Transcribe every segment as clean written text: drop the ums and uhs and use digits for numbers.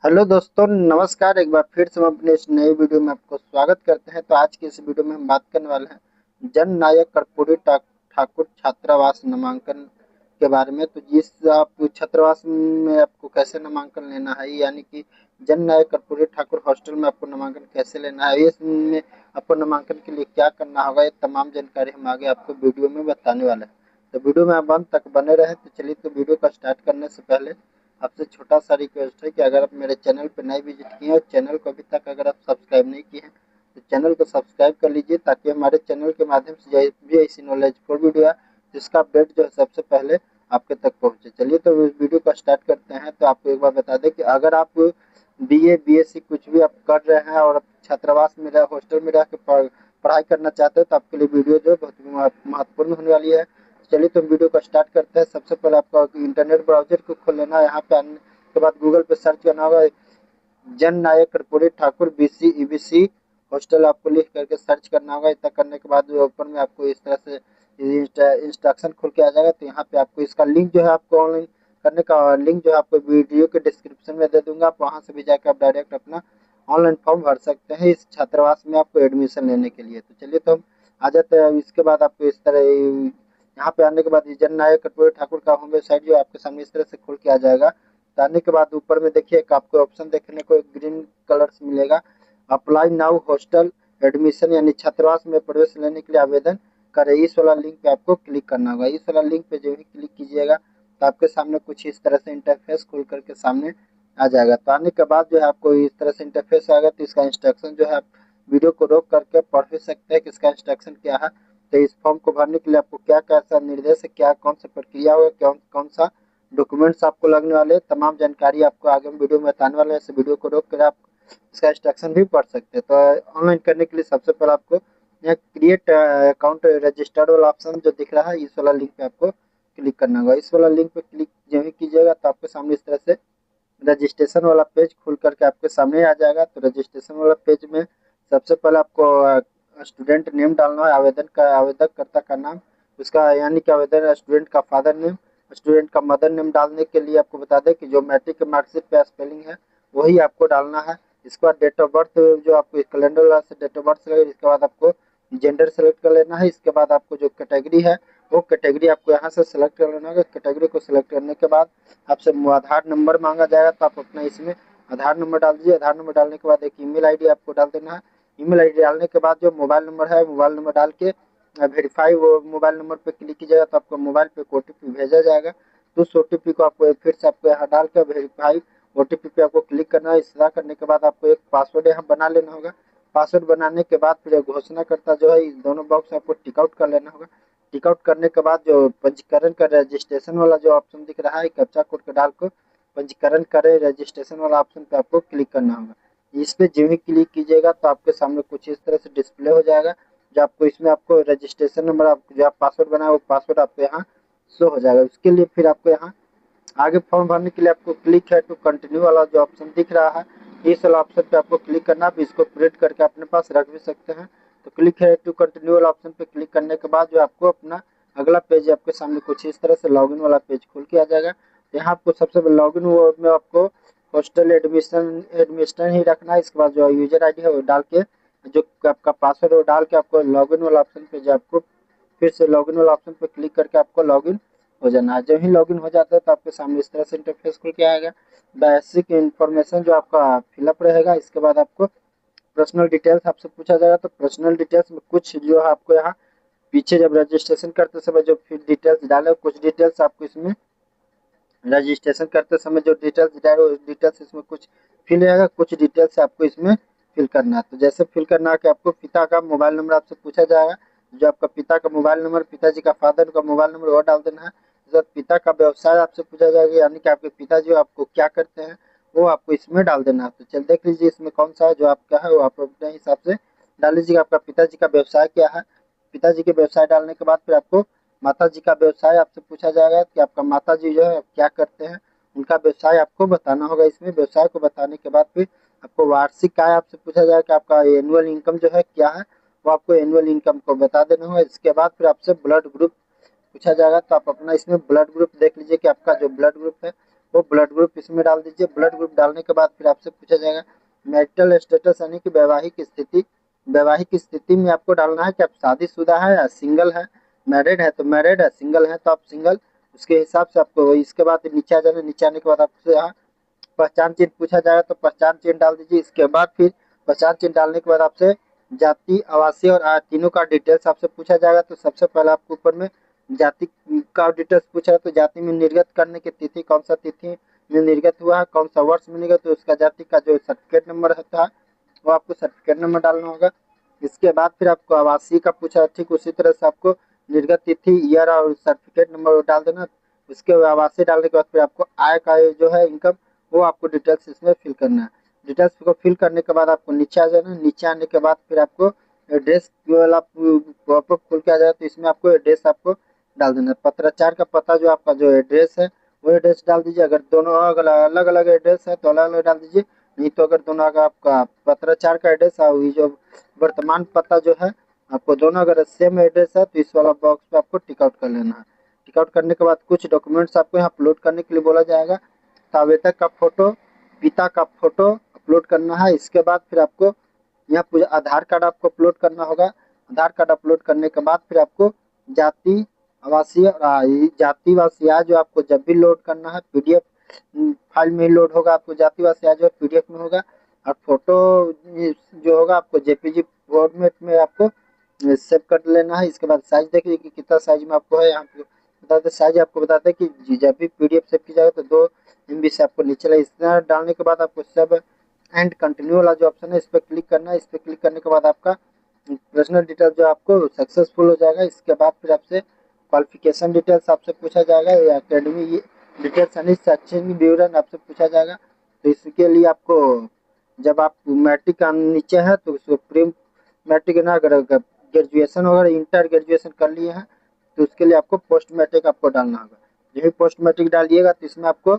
Hello दोस्तों, नमस्कार। एक बार फिर से हम अपने इस नए वीडियो में आपको स्वागत करते हैं। तो आज की इस वीडियो में हम बात करने वाले हैं जन नायक कर्पूरी ठाकुर छात्रावास नामांकन के बारे में। तो जिस आप छात्रावास में आपको कैसे नामांकन लेना है, यानी कि जन नायक कर्पूरी ठाकुर हॉस्टल में आपको नामांकन कैसे लेना है, इसमें आपको नामांकन के लिए क्या करना होगा, ये तमाम जानकारी हम आगे आपको वीडियो में बताने वाले हैं। तो वीडियो में आप अंत तक बने रहें। तो चलिए, तो वीडियो का स्टार्ट करने से पहले आपसे छोटा सा रिक्वेस्ट है कि अगर आप मेरे चैनल पर नए विजिट किए हैं और चैनल को अभी तक अगर आप सब्सक्राइब नहीं किए हैं तो चैनल को सब्सक्राइब कर लीजिए, ताकि हमारे चैनल के माध्यम से जो भी ऐसी नॉलेजफुल वीडियो है जिसका अपडेट जो है सबसे पहले आपके तक पहुंचे। चलिए, तो इस वीडियो को स्टार्ट करते हैं। तो आपको एक बार बता दें कि अगर आप बीए बीएससी कुछ भी आप कर रहे हैं और छात्रावास में रह हॉस्टल में रह के पढ़ाई करना चाहते हो, तो आपके लिए वीडियो जो है बहुत महत्वपूर्ण होने वाली है। चलिए, तो वीडियो को स्टार्ट करते हैं। सबसे पहले आपको इंटरनेट ब्राउजर को खोल लेना है। यहाँ पे आने के बाद गूगल पे सर्च करना होगा जन नायक Karpoori Thakur BC EBC hostel, आपको लिख करके सर्च करना होगा। इतना करने के बाद जो ऊपर में आपको इस तरह से इंस्ट्रक्शन खुल के आ जाएगा। तो यहाँ पे आपको इसका लिंक जो है आपको ऑनलाइन करने का लिंक जो है आपको वीडियो के डिस्क्रिप्शन में दे दूंगा। आप वहाँ से भी जाकर आप डायरेक्ट अपना ऑनलाइन फॉर्म भर सकते हैं इस छात्रावास में आपको एडमिशन लेने के लिए। तो चलिए, तो हम आ जाते हैं। इसके बाद आपको इस तरह यहाँ पे आने के बाद जन नायक कर्पूरी ठाकुर का होम वेबसाइट जो आपके सामने इस तरह से खुल के आ जाएगा। तो आने के बाद ऊपर में देखिए एक आपको ऑप्शन देखने को ग्रीन कलर से मिलेगा, अप्लाई नाउ हॉस्टल एडमिशन, यानी छात्रावास में प्रवेश लेने के लिए आवेदन करें। इस वाला लिंक पे आपको क्लिक करना होगा। इस वाला लिंक पे जो ही क्लिक कीजिएगा तो आपके सामने कुछ इस तरह से इंटरफेस खुल करके सामने आ जाएगा। तो आने के बाद जो है आपको इस तरह से इंटरफेस आएगा। तो इसका इंस्ट्रक्शन जो है आप वीडियो को रोक करके पढ़ भी सकते हैं कि इसका इंस्ट्रक्शन क्या है। तो इस फॉर्म को भरने के लिए आपको क्या कैसा निर्देश है, क्या कौन सा प्रक्रिया होगा, कौन कौन सा डॉक्यूमेंट्स आपको लगने वाले हैं, तमाम जानकारी आपको आगे हम वीडियो में बताने वाले हैं। इस वीडियो को रोक कर आप इसका इंस्ट्रक्शन भी पढ़ सकते हैं। तो ऑनलाइन करने के लिए सबसे पहले आपको यहाँ क्रिएट अकाउंट रजिस्टर्ड वाला ऑप्शन जो दिख रहा है, इस वाला लिंक पे आपको क्लिक करना होगा। इस वाला लिंक पे क्लिक जो ही कीजिएगा तो आपके सामने इस तरह से रजिस्ट्रेशन वाला पेज खुल करके आपके सामने आ जाएगा। तो रजिस्ट्रेशन वाला पेज में सबसे पहले आपको स्टूडेंट नेम डालना है, आवेदककर्ता का नाम, उसका यानी कि आवेदन स्टूडेंट का फादर नेम, स्टूडेंट का मदर नेम डालने के लिए आपको बता दें कि जो मैट्रिक के मार्कशीट पे स्पेलिंग है वही आपको डालना है। इसके बाद डेट ऑफ बर्थ जो आपको कैलेंडर वाला से डेट ऑफ बर्थ लगेगा। इसके बाद आपको जेंडर सेलेक्ट कर लेना है। इसके बाद आपको जो कैटेगरी है वो कैटेगरी आपको यहाँ से सेलेक्ट कर लेना होगा। कैटेगरी को सिलेक्ट करने के बाद आपसे आधार नंबर मांगा जाएगा। तो आप अपना इसमें आधार नंबर डाल दीजिए। आधार नंबर डालने के बाद एक ईमेल आईडी आपको डाल देना है। ईमेल आईडी डालने के बाद जो मोबाइल नंबर है, मोबाइल नंबर डाल के वेरीफाई वो मोबाइल नंबर पे क्लिक कीजिएगा तो आपको मोबाइल पे ओटीपी भेजा जाएगा। तो उस ओटीपी को आपको फिर से आपको यहाँ डाल कर वेरीफाई ओटीपी पे आपको क्लिक करना है। इस तरह करने के बाद आपको एक पासवर्ड यहाँ बना लेना होगा। पासवर्ड बनाने के बाद फिर घोषणाकर्ता जो है, इस दोनों बॉक्स आपको टिक आउट कर लेना होगा। टिक आउट करने के बाद जो पंजीकरण का रजिस्ट्रेशन वाला जो ऑप्शन दिख रहा है, कैप्चा कोड को डाल कर पंजीकरण करें रजिस्ट्रेशन वाला ऑप्शन पे आपको क्लिक करना होगा। इस पे जो ही क्लिक कीजिएगा तो आपके सामने कुछ इस तरह से डिस्प्ले हो जाएगा। जो आपको इसमें आपको रजिस्ट्रेशन नंबर आप जो आप पासवर्ड बनाए वो पासवर्ड आपको यहाँ शो हो जाएगा। उसके लिए फिर आपको यहाँ आगे फॉर्म भरने के लिए आपको क्लिक है टू कंटिन्यू वाला जो ऑप्शन दिख रहा है, इस वाला ऑप्शन पे आपको क्लिक करना है। इसको प्रिंट करके अपने पास रख भी सकते हैं। तो क्लिक है टू कंटिन्यू वाला ऑप्शन पे क्लिक करने के बाद जो आपको अपना अगला पेज आपके सामने कुछ इस तरह से लॉगिन वाला पेज खुल के आ जाएगा। यहाँ आपको सबसे पहले लॉगिन में आपको हॉस्टल एडमिशन एडमिशन ही रखना है। इसके बाद जो यूजर आईडी है वो डाल के, जो आपका पासवर्ड है वो डाल के आपको लॉगिन वाला ऑप्शन पे जो आपको फिर से लॉगिन वाला ऑप्शन पे क्लिक करके आपको लॉगिन हो जाना है। जब ही लॉगिन हो जाता है तो आपके सामने इस तरह से इंटरफेस खुल के आएगा। बेसिक इन्फॉर्मेशन जो आपका फिलअप रहेगा। इसके बाद आपको पर्सनल डिटेल्स आपसे पूछा जाएगा। तो पर्सनल डिटेल्स में कुछ जो है आपको यहाँ पीछे जब रजिस्ट्रेशन करते समय जो फिर डिटेल्स डाले, कुछ डिटेल्स आपको इसमें रजिस्ट्रेशन करते समय जो डिटेल्स डाले उस डिटेल्स इसमें कुछ फिल रहेगा, कुछ डिटेल्स आपको इसमें फिल करना है। तो जैसे फिल करना है कि आपको पिता का मोबाइल नंबर आपसे पूछा जाएगा। जो आपका पिता का मोबाइल नंबर, पिताजी का फादर का मोबाइल नंबर वो डाल देना है। जब पिता का व्यवसाय आपसे पूछा जाएगा, यानी कि आपके पिताजी आपको क्या करते हैं, वो आपको इसमें डाल देना है। तो चल देख लीजिए इसमें कौन सा है जो आपका है, वो आप अपने हिसाब से डाल लीजिएगा। आपका पिताजी का व्यवसाय क्या है, पिताजी के व्यवसाय डालने के बाद फिर आपको माता जी का व्यवसाय आपसे पूछा जाएगा कि आपका माता जी जो है क्या करते हैं, उनका व्यवसाय आपको बताना होगा। इसमें व्यवसाय को बताने के बाद फिर आपको वार्षिक आय आपसे पूछा जाएगा कि आपका एनुअल इनकम जो है क्या है, वो आपको एनुअल इनकम को बता देना होगा। इसके बाद फिर आपसे ब्लड ग्रुप पूछा जाएगा। तो आप अपना इसमें ब्लड ग्रुप देख लीजिए कि आपका जो ब्लड ग्रुप है वो ब्लड ग्रुप इसमें डाल दीजिए। ब्लड ग्रुप डालने के बाद फिर आपसे पूछा जाएगा मैरिटल स्टेटस यानी कि वैवाहिक स्थिति। वैवाहिक स्थिति में आपको डालना है कि आप शादीशुदा है या सिंगल है। मैरिड है तो मैरिड है, सिंगल है तो आप सिंगल। उसके हिसाब से आपको इसके बाद नीचे आ जाना। नीचे आने के बाद आपसे यहाँ पहचान चिन्ह पूछा जाएगा तो पहचान चिन्ह डाल दीजिए। इसके बाद फिर पहचान चिन्ह डालने के बाद आपसे जाति, आवासीय और आय तीनों का डिटेल्स आपसे पूछा जाएगा। तो सबसे पहले आपको ऊपर में जाति का डिटेल्स पूछा है, तो जाति में निर्गत करने की तिथि, कौन सा तिथि में निर्गत हुआ है, कौन सा वर्ष में निर्गत, तो उसका जाति का जो सर्टिफिकेट नंबर होता है वो आपको सर्टिफिकेट नंबर डालना होगा। इसके बाद फिर आपको आवासीय का पूछा है, ठीक उसी तरह से आपको निर्गत तिथि, ईयर और सर्टिफिकेट नंबर डाल देना। उसके आवासीय डालने के बाद फिर आपको आय का जो है इनकम वो आपको डिटेल्स इसमें फिल करना है। डिटेल्स को फिल करने के बाद आपको नीचे आ जाना। नीचे आने के बाद फिर आपको एड्रेस वाला पॉपअप खुल के आ जाएगा, तो इसमें आपको एड्रेस आपको डाल देना है। पत्राचार का पता जो आपका जो एड्रेस है वो एड्रेस डाल दीजिए। अगर दोनों अलग अलग एड्रेस है तो अलग अलग डाल दीजिए, नहीं तो अगर दोनों का आपका पत्राचार का एड्रेस है और ये जो वर्तमान पता जो है आपको दोनों अगर सेम एड्रेस है तो इस वाला बॉक्स पे आपको टिक आउट कर लेना है। टिक आउट करने के बाद कुछ डॉक्यूमेंट्स आपको यहाँ अपलोड करने के लिए बोला जाएगा। आवेदक का फोटो, पिता का फोटो अपलोड करना है। इसके बाद फिर आपको यहाँ पूरा आधार कार्ड आपको अपलोड करना होगा। आधार कार्ड अपलोड करने के बाद फिर आपको जाति, आवासीय और जाति वासी आय जो आपको जब भी लोड करना है पीडीएफ फाइल में लोड होगा। आपको जाति वासी आय जो है पीडीएफ में होगा और फोटो जो होगा आपको जेपीजी फॉर्मेट में आपको सेव कर लेना है। इसके बाद साइज देखिए कि कितना साइज में आपको है। यहाँ पे बताते साइज आपको बताते हैं कि जब भी पीडीएफ सेव की जाएगा तो 2 MB से आपको नीचे लगे। इतना डालने के बाद आपको सब एंड कंटिन्यू वाला जो ऑप्शन है इस पर क्लिक करना है। इस पर क्लिक करने के बाद आपका पर्सनल डिटेल जो आपको सक्सेसफुल हो जाएगा। इसके बाद फिर आपसे क्वालिफिकेशन डिटेल्स आपसे पूछा जाएगा या अकेडमी डिटेल्स यानी शैक्षणिक विवरण आपसे पूछा जाएगा। तो इसके लिए आपको जब आप मैट्रिक का नीचे है तो उसको प्री मैट्रिक ना, अगर ग्रेजुएशन वगैरह इंटर ग्रेजुएशन कर लिए हैं तो उसके लिए आपको पोस्ट मैट्रिक आपको डालना होगा। जब भी पोस्ट मैट्रिक डालिएगा तो इसमें आपको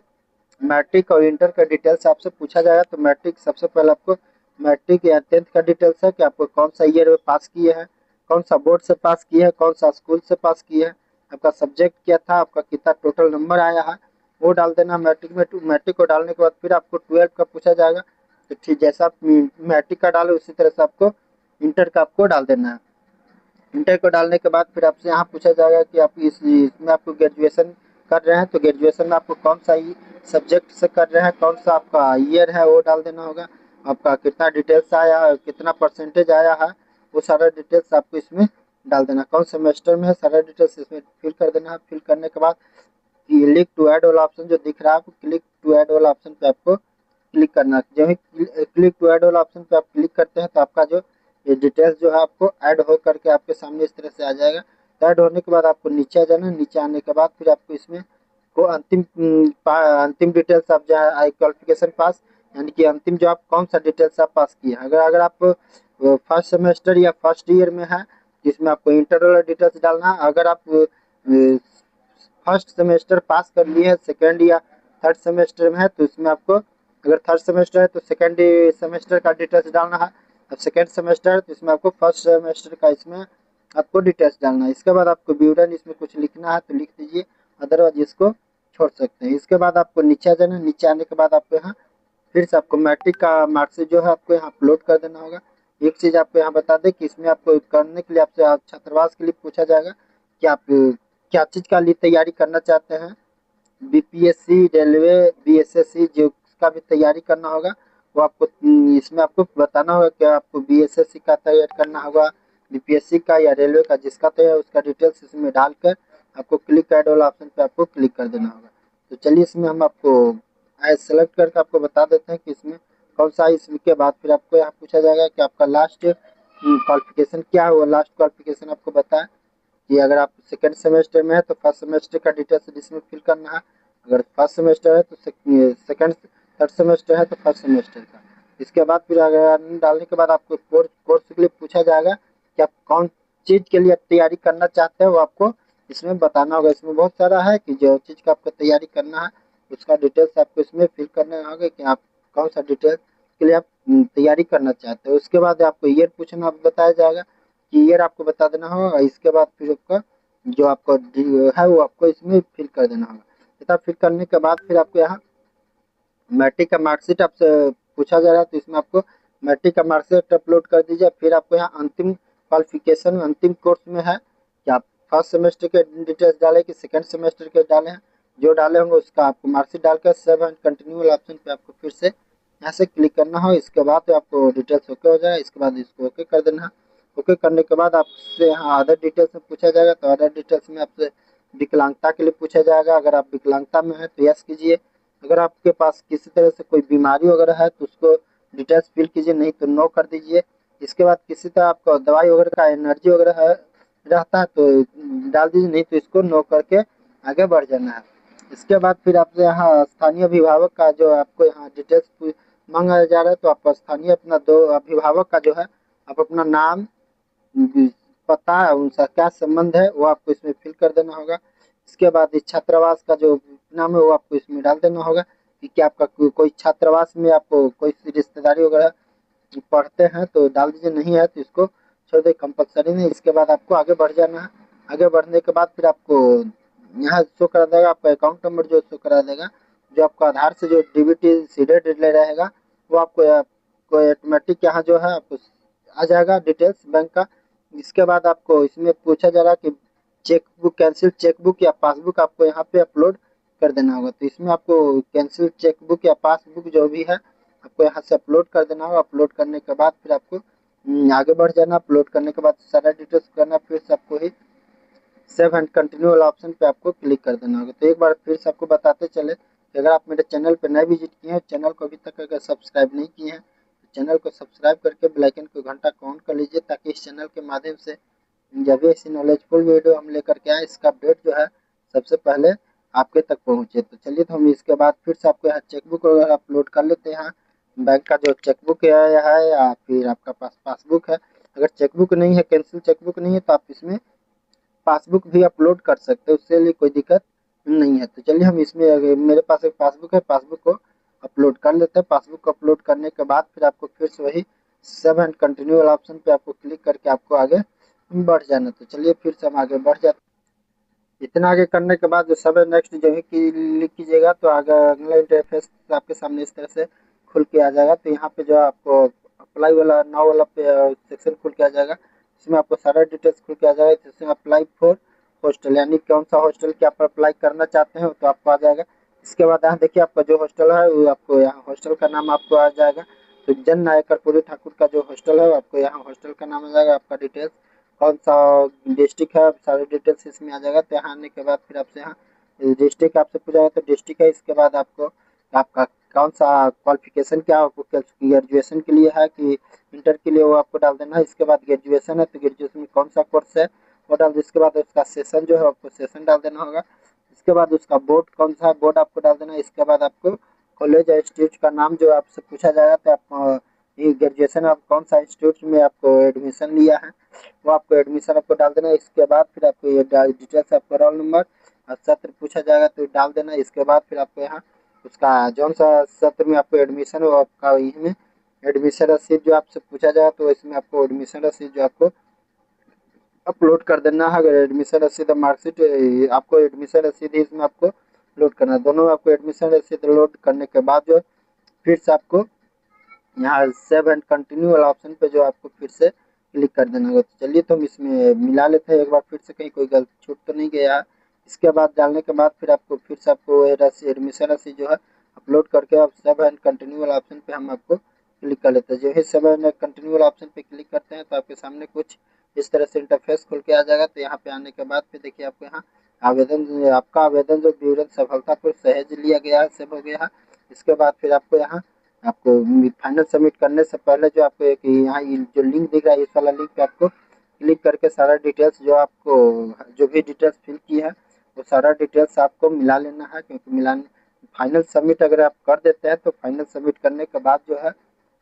मैट्रिक और इंटर का डिटेल्स आपसे पूछा जाएगा। तो मैट्रिक सबसे पहले आपको मैट्रिक या 10th का डिटेल्स है कि आपको कौन सा ईयर में पास किए हैं, कौन सा बोर्ड से पास किए हैं, कौन सा स्कूल से पास किए हैं, आपका सब्जेक्ट क्या था, आपका कितना टोटल नंबर आया है वो डाल देना मैट्रिक में। मैट्रिक को डालने के बाद फिर आपको 12th का पूछा जाएगा। तो ठीक जैसा आप मैट्रिक का डाले उसी तरह से आपको इंटर का आपको डाल देना है। इंटर को डालने के बाद फिर आपसे यहाँ पूछा जाएगा कि आप इसमें आपको ग्रेजुएशन कर रहे हैं तो ग्रेजुएशन में आपको कौन सा सब्जेक्ट से कर रहे हैं, कौन सा आपका ईयर है वो डाल देना होगा। आपका कितना डिटेल्स आया है, कितना परसेंटेज आया है, वो सारा डिटेल्स आपको इसमें डाल देना। कौन सेमेस्टर में है सारा डिटेल्स इसमें फिल कर देना है। फिल करने के बाद क्लिक टू ऐड वाला ऑप्शन जो दिख रहा है आपको, क्लिक टू ऐड वाला ऑप्शन पे आपको क्लिक करना है। जब ही क्लिक टू ऐड वाला ऑप्शन पे आप क्लिक करते हैं तो आपका जो ये डिटेल्स जो है आपको ऐड हो करके आपके सामने इस तरह से आ जाएगा। ऐड होने के बाद आपको नीचे आ जाना। नीचे आने के बाद फिर आपको इसमें को अंतिम डिटेल्स आप जो है क्वालिफिकेशन पास यानी कि अंतिम जो आप कौन सा डिटेल्स आप पास किए हैं। अगर अगर आप फर्स्ट सेमेस्टर या फर्स्ट ईयर में है जिसमें आपको इंटर वाला डिटेल्स डालना है। अगर आप फर्स्ट सेमेस्टर पास कर लिए हैं सेकेंड या थर्ड सेमेस्टर में है तो इसमें आपको अगर थर्ड सेमेस्टर है तो सेकेंड सेमेस्टर का डिटेल्स डालना है। अब सेकेंड सेमेस्टर है तो इसमें आपको फर्स्ट सेमेस्टर का इसमें आपको डिटेल्स डालना है। इसके बाद आपको विवरण इसमें कुछ लिखना है तो लिख दीजिए, अदरवाइज इसको छोड़ सकते हैं। इसके बाद आपको नीचे आ जाना। नीचे आने के बाद आपको यहाँ फिर से आपको मैट्रिक का मार्कशीट जो है आपको यहाँ अपलोड कर देना होगा। एक चीज़ आपको यहाँ बता दें कि इसमें आपको करने के लिए आपसे छात्रावास के लिए पूछा जाएगा कि आप क्या चीज़ का लिए तैयारी करना चाहते हैं। बीपीएससी, रेलवे, बीएसएससी जो का भी तैयारी करना होगा वो आपको इसमें आपको बताना होगा कि आपको बीएसएससी का तैयारी करना होगा, बीपीएससी का या रेलवे का, जिसका तैयार उसका डिटेल्स इसमें डालकर आपको क्लिक ऐड वाला ऑप्शन पे आपको क्लिक कर देना होगा। तो चलिए इसमें हम आपको सेलेक्ट करके आपको बता देते हैं कि इसमें कौन सा। इसके बाद फिर आपको यहाँ पूछा जाएगा कि आपका लास्ट क्वालिफिकेशन क्या है। वो लास्ट क्वालिफिकेशन आपको बताएं कि अगर आप सेकेंड सेमेस्टर में है तो फर्स्ट सेमेस्टर का डिटेल्स इसमें फिल करना है। अगर फर्स्ट सेमेस्टर है तो सेकेंड, थर्ड सेमेस्टर है तो फर्स्ट सेमेस्टर का। इसके बाद फिर अगर डालने के बाद आपको कोर्स के लिए पूछा जाएगा कि आप कौन चीज़ के लिए तैयारी करना चाहते हैं वो आपको इसमें बताना होगा। इसमें बहुत सारा है कि जो चीज़ का आपको तैयारी करना है उसका डिटेल्स आपको इसमें फिल करना होगा कि आप कौन सा डिटेल्स के लिए आप तैयारी करना चाहते हैं। उसके बाद आपको ईयर पूछना बताया जाएगा कि ईयर आपको बता देना होगा। इसके बाद फिर आपका जो आपका है वो आपको इसमें फिल कर देना होगा। इतना फिल करने के बाद फिर आपको यहाँ मैट्रिक का मार्कशीट आपसे पूछा जा रहा है, तो इसमें आपको मैट्रिक का मार्कशीट अपलोड कर दीजिए। फिर आपको यहाँ अंतिम क्वालिफिकेशन अंतिम कोर्स में है कि आप फर्स्ट सेमेस्टर के डिटेल्स डालें कि सेकंड सेमेस्टर के डाले हैं, जो डाले होंगे उसका आपको मार्कशीट डालकर सेव एंड कंटिन्यू वाला ऑप्शन पे आपको फिर से यहाँ से क्लिक करना हो। इसके बाद आपको डिटेल्स ओके हो जाएगा, इसके बाद इसको ओके कर देना है। ओके करने के बाद आपसे यहाँ अदर डिटेल्स में पूछा जाएगा, तो अदर डिटेल्स में आपसे विकलांगता के लिए पूछा जाएगा। अगर आप विकलांगता में है तो यस कीजिए, अगर आपके पास किसी तरह से कोई बीमारी वगैरह है तो उसको डिटेल्स फिल कीजिए, नहीं तो नो कर दीजिए। इसके बाद किसी तरह आपको दवाई वगैरह का एनर्जी वगैरह है रहता है तो डाल दीजिए, नहीं तो इसको नो करके आगे बढ़ जाना है। इसके बाद फिर आपसे यहाँ स्थानीय अभिभावक का जो आपको यहाँ डिटेल्स मांगा जा रहा है, तो आप स्थानीय अपना दो अभिभावक का जो है आप अपना नाम पता है उनका क्या संबंध है वो आपको इसमें फिल कर देना होगा। इसके बाद इस छात्रावास का जो नाम है वो आपको इसमें डाल देना होगा कि क्या आपका कोई छात्रावास में आपको कोई रिश्तेदारी वगैरह पढ़ते हैं तो डाल दीजिए, नहीं है तो इसको छोड़ दे, कंपलसरी नहीं। इसके बाद आपको आगे बढ़ जाना है। आगे बढ़ने के बाद फिर आपको यहाँ शो करा देगा आपका अकाउंट नंबर, जो शो करा देगा जो आपका आधार से जो डीबीटी सीधे ले रहेगा वो आपको ऑटोमेटिक यहाँ जो है आपको आ जाएगा डिटेल्स बैंक का। इसके बाद आपको इसमें पूछा जा रहा है कि चेकबुक कैंसिल चेकबुक या पासबुक आपको यहाँ पे अपलोड कर देना होगा, तो इसमें आपको कैंसिल चेकबुक या पासबुक जो भी है आपको यहाँ से अपलोड कर देना होगा। अपलोड करने के बाद फिर आपको आगे बढ़ जाना। अपलोड करने के बाद सारा डिटेल्स करना, फिर से आपको ही सेव एंड कंटिन्यू वाला ऑप्शन पे आपको क्लिक कर देना होगा। तो एक बार फिर से आपको बताते चले कि अगर आप मेरे चैनल पर नए विजिट किए हैं, चैनल को अभी तक अगर सब्सक्राइब नहीं किए हैं तो चैनल को सब्सक्राइब करके बेल आइकन को घंटा को ऑन कर लीजिए, ताकि इस चैनल के माध्यम से जब भी ऐसी नॉलेजफुल वीडियो हम लेकर के आए इसका अपडेट जो है सबसे पहले आपके तक पहुंचे। तो चलिए, तो हम इसके बाद फिर से आपको यहाँ चेकबुक वगैरह अपलोड कर लेते हैं। यहाँ बैंक का जो चेकबुक है या फिर आपका पास पासबुक है। अगर चेकबुक नहीं है, कैंसिल चेकबुक नहीं है, तो आप इसमें पासबुक भी अपलोड कर सकते हैं, उससे लिए कोई दिक्कत नहीं है। तो चलिए हम इसमें मेरे पास एक पासबुक है, पासबुक को अपलोड कर लेते हैं। पासबुक को अपलोड करने के बाद फिर आपको फिर से वही सेव एंड कंटिन्यू वाला ऑप्शन पे आपको क्लिक करके आपको आगे बढ़ जाना। तो चलिए फिर से हम आगे बढ़ जाते हैं। इतना आगे करने के बाद जो सब नेक्स्ट जो है क्लिक कीजिएगा तो आगे अगला इंटरफेस आपके सामने इस तरह से खुल के आ जाएगा। तो यहाँ पे जो आपको अप्लाई वाला नाउ वाला सेक्शन खुल के आ जाएगा, इसमें आपको सारा डिटेल्स खुल के आ जाएगा। जिसमें अप्लाई फॉर हॉस्टल, यानी कौन सा हॉस्टल के आप अप्लाई करना चाहते हैं तो आपको आ जाएगा। इसके बाद यहाँ देखिए आपका जो हॉस्टल है वो आपको यहाँ हॉस्टल का नाम आपको आ जाएगा। तो जन नायक कर्पूरी ठाकुर का जो हॉस्टल है आपको यहाँ हॉस्टल का नाम आ जाएगा। आपका डिटेल्स कौन सा डिस्ट्रिक्ट है सारे डिटेल्स इसमें आ जाएगा। तो यहाँ आने के बाद फिर आपसे यहाँ डिस्ट्रिक्ट आपसे पूछा तो डिस्ट्रिक्ट है। इसके बाद आपको आपका कौन सा क्वालिफिकेशन क्या आपको ग्रेजुएशन के लिए है कि इंटर के लिए वो आपको डाल देना है। इसके बाद ग्रेजुएशन है तो ग्रेजुएशन में कौन सा कोर्स है वो डाल दो। इसके बाद उसका सेशन जो है आपको सेशन डाल देना होगा। इसके बाद उसका बोर्ड कौन सा है बोर्ड आपको डाल देना है। इसके बाद आपको कॉलेज या इंस्टीट्यूट का नाम जो आपसे पूछा जाएगा, तो आप ये ग्रेजुएशन आप कौन सा इंस्टीट्यूट में आपको एडमिशन लिया है वो आपको एडमिशन आपको डाल देना है। इसके बाद फिर आपको ये डिटेल्स आपको रोल नंबर और सत्र पूछा जाएगा तो डाल देना है। इसके बाद फिर आपको यहाँ उसका जौन सा सत्र में आपको एडमिशन हो आपका यही में एडमिशन रसीद जो आपसे पूछा जाएगा, तो इसमें आपको एडमिशन रसीद जो आपको अपलोड कर देना है। अगर एडमिशन रसीद मार्कशीट आपको एडमिशन रसीद ही इसमें आपको लोड करना है। दोनों में आपको एडमिशन रसीद लोड करने के बाद जो फिर से आपको यहाँ सेव एंड कंटिन्यू वाला ऑप्शन पे जो आपको फिर से क्लिक कर देना होगा। तो चलिए तो हम इसमें मिला लेते हैं एक बार फिर से, कहीं कोई गलत छूट तो नहीं गया। इसके बाद डालने के बाद फिर आपको फिर से आपको एडमिशन रसीद जो है अपलोड करके आप सेव एंड कंटिन्यू वाला ऑप्शन पे हम आपको क्लिक कर लेते हैं। जो है सेव एंड कंटिन्यू वाला ऑप्शन पे क्लिक करते हैं तो आपके सामने कुछ इस तरह से इंटरफेस खुल के आ जाएगा। तो यहाँ पे आने के बाद फिर देखिए आपको यहाँ आपका आवेदन जो विवरण सफलतापूर्वक सहेज लिया गया है, सेव हो गया है। इसके बाद फिर आपको यहाँ आपको फाइनल सबमिट करने से पहले जो आपको एक यहाँ जो लिंक दिख रहा है इस वाला लिंक पे आपको क्लिक करके सारा डिटेल्स जो आपको जो भी डिटेल्स फिल की है वो सारा डिटेल्स आपको मिला लेना है। क्योंकि मिलाने फाइनल सबमिट अगर आप कर देते हैं तो फाइनल सबमिट करने के बाद जो है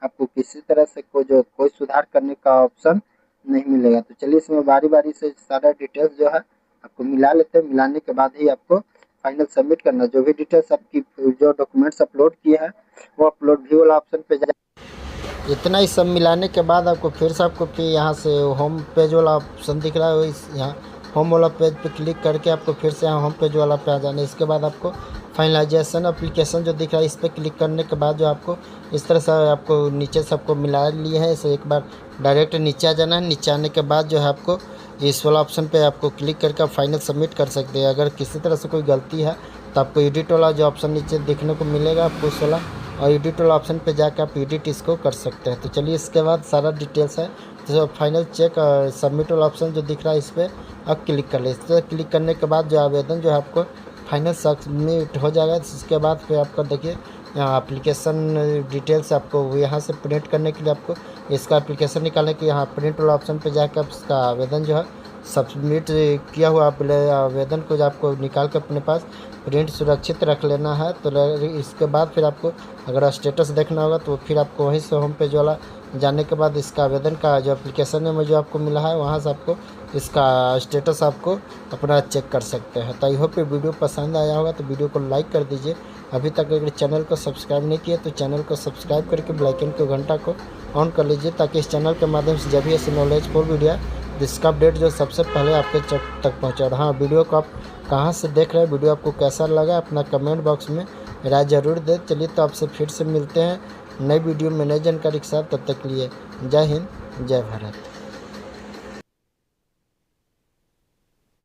आपको किसी तरह से कोई सुधार करने का ऑप्शन नहीं मिलेगा। तो चलिए इसमें बारी बारी से सारा डिटेल्स जो है आपको मिला लेते हैं। मिलाने के बाद ही आपको फाइनल सबमिट करना। जो भी डिटेल्स आपकी जो डॉक्यूमेंट्स अपलोड किए हैं वो अपलोड व्यू वाला ऑप्शन पे जाए। इतना ही सब मिलाने के बाद आपको फिर से आपको फिर यहाँ से होम पेज वाला ऑप्शन दिख रहा है, इस यहाँ होम वाला पेज पे क्लिक करके आपको फिर से यहाँ होम पेज वाला पे आ जाना है। इसके बाद आपको फाइनलाइजेशन एप्लीकेशन जो दिख रहा है इस पर क्लिक करने के बाद जो आपको इस तरह से आपको नीचे से आपको मिला लिए है। इसे एक बार डायरेक्ट नीचे आ जाना है। नीचे आने के बाद जो है आपको इस वाला ऑप्शन पे आपको क्लिक करके आप फाइनल सबमिट कर सकते हैं। अगर किसी तरह से कोई गलती है तो आपको एडिट वाला जो ऑप्शन नीचे देखने को मिलेगा आपको उस वाला, और एडिट वाला ऑप्शन पे जाकर आप एडिट इसको कर सकते हैं। तो चलिए इसके बाद सारा डिटेल्स है तो फाइनल चेक सबमिट वाला ऑप्शन जो दिख रहा है इस पर अब क्लिक कर ले। इस पर क्लिक करने के बाद जो आवेदन जो है आपको फाइनल सबमिट हो जाएगा। इसके बाद फिर आपका देखिए यहाँ एप्लीकेशन डिटेल्स आपको यहाँ से प्रिंट करने के लिए आपको इसका एप्लीकेशन निकालने के यहाँ प्रिंट वाला ऑप्शन पे जाकर आप इसका आवेदन जो है सबमिट किया हुआ आवेदन को जो आपको निकाल कर अपने पास प्रिंट सुरक्षित रख लेना है। तो इसके बाद फिर आपको अगर स्टेटस देखना होगा तो फिर आपको वहीं से होम पेज वाला जाने के बाद इसका आवेदन का जो एप्लीकेशन में जो आपको मिला है वहाँ से आपको इसका स्टेटस आपको अपना चेक कर सकते हैं। तो आई होप ये वीडियो पसंद आया होगा तो वीडियो को लाइक कर दीजिए। अभी तक अगर चैनल को सब्सक्राइब नहीं किया तो चैनल को सब्सक्राइब करके बेल आइकन के घंटा को ऑन कर लीजिए ताकि इस चैनल के माध्यम से जब भी ऐसे नॉलेजफुल वीडियो जिसका अपडेट जो सबसे पहले आपके तक पहुँचा। हाँ, वीडियो को आप कहाँ से देख रहे हैं, वीडियो आपको कैसा लगा अपना कमेंट बॉक्स में राय ज़रूर दें। चलिए तो आपसे फिर से मिलते हैं नई वीडियो में नई जानकारी के साथ। तब तक के लिए जय हिंद, जय भारत।